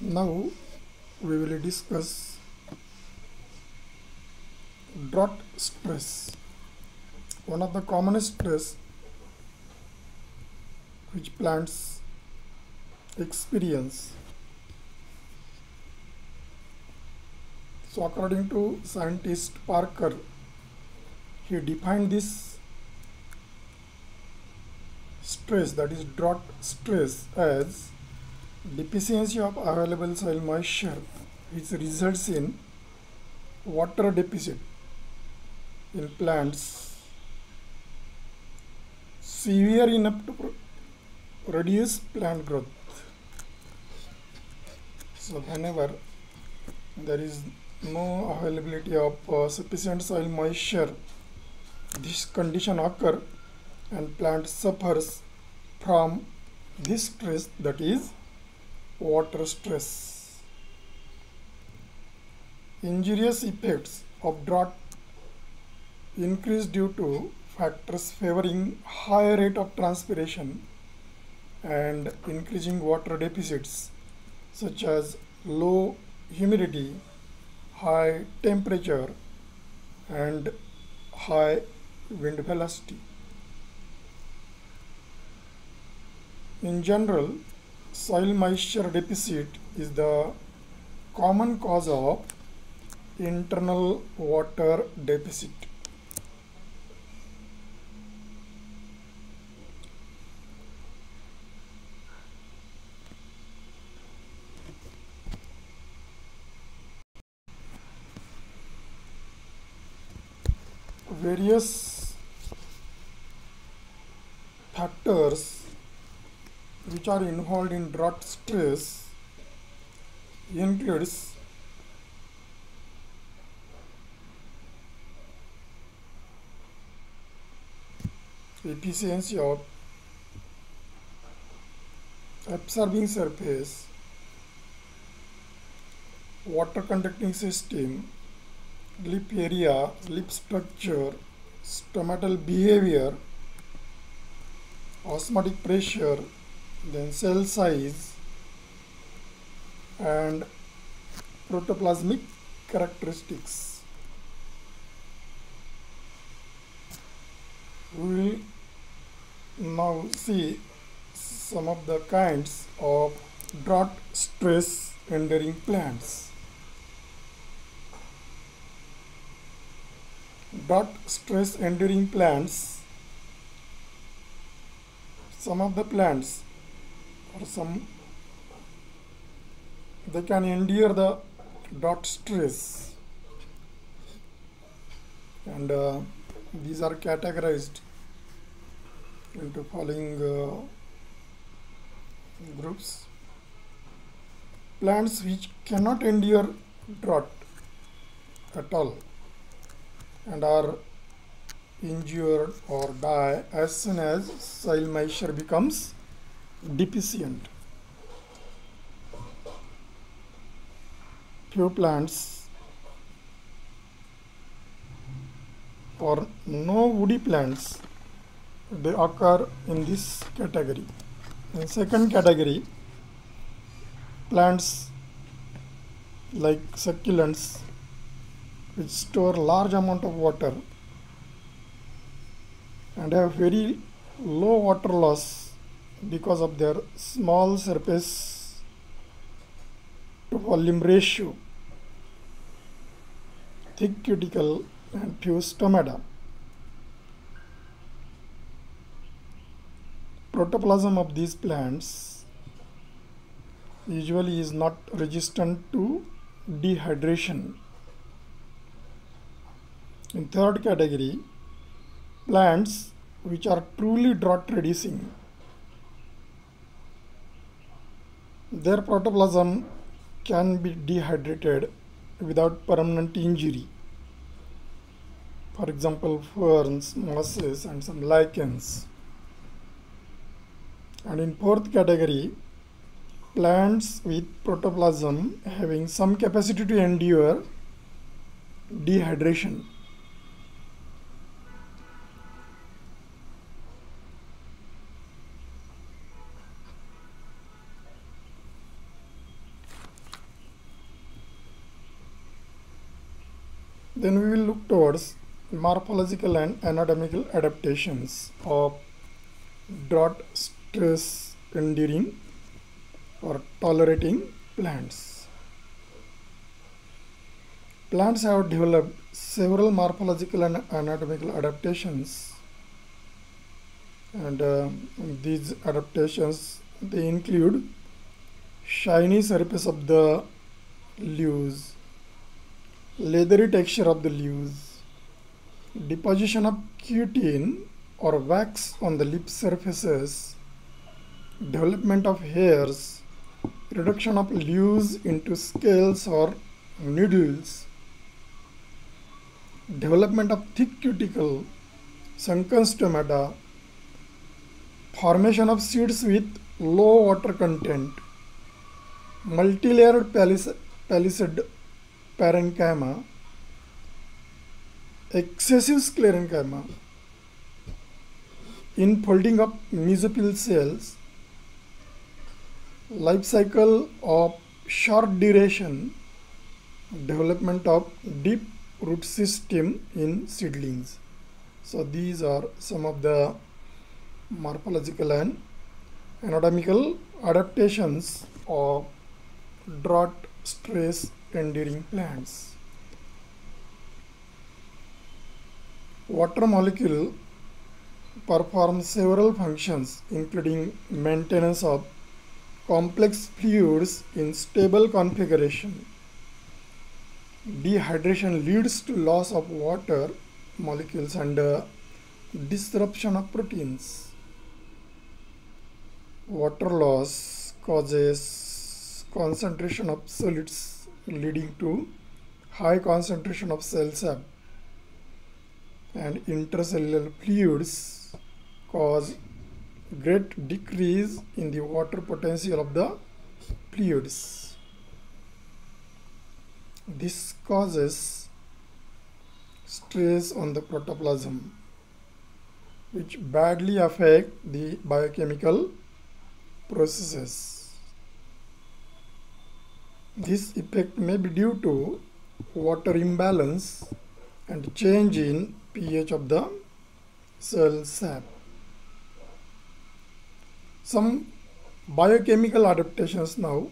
Now we will discuss drought stress. One of the commonest stress which plants experience. So according to scientist Parker, he defined this stress, that is drought stress, as deficiency of available soil moisture which results in water deficit in plants severe enough to reduce plant growth. So whenever there is no availability of sufficient soil moisture, this condition occur and plant suffers from this stress, that is water stress. Injurious effects of drought increase due to factors favoring higher rate of transpiration and increasing water deficits such as low humidity, high temperature and high wind velocity. In general, soil moisture deficit is the common cause of internal water deficit. Various factors which are involved in drought stress includes efficiency of absorbing surface, water conducting system, leaf area, leaf structure, stomatal behavior, osmotic pressure, then cell size and protoplasmic characteristics. We will now see some of the kinds of drought stress enduring plants. Drought stress enduring plants, some of the plants they can endure the drought stress, and these are categorized into following groups. Plants which cannot endure drought at all and are injured or die as soon as soil moisture becomes deficient. Few plants or no woody plants, they occur in this category. In second category, plants like succulents which store large amount of water and have very low water loss because of their small surface to volume ratio, thick cuticle and few stomata. Protoplasm of these plants usually is not resistant to dehydration. In third category, plants which are truly drought reducing, their protoplasm can be dehydrated without permanent injury. For example, ferns, mosses and some lichens. And in fourth category, plants with protoplasm having some capacity to endure dehydration. Then we will look towards morphological and anatomical adaptations of drought stress enduring or tolerating plants. Plants have developed several morphological and anatomical adaptations, and these adaptations, they include shiny surface of the leaves, leathery texture of the leaves, deposition of chitin or wax on the leaf surfaces, development of hairs, reduction of leaves into scales or needles, development of thick cuticle, sunken stomata, formation of seeds with low water content, multilayered palisade parenchyma, excessive sclerenchyma, infolding of mesophyll cells, life cycle of short duration, development of deep root system in seedlings. So these are some of the morphological and anatomical adaptations of drought stress enduring plants. Water molecule performs several functions, including maintenance of complex fluids in stable configuration. Dehydration leads to loss of water molecules and disruption of proteins. Water loss causes concentration of solids, leading to high concentration of cell sap, and intercellular fluids cause great decrease in the water potential of the fluids. This causes stress on the protoplasm, which badly affect the biochemical processes. This effect may be due to water imbalance and change in pH of the cell sap. Some biochemical adaptations now.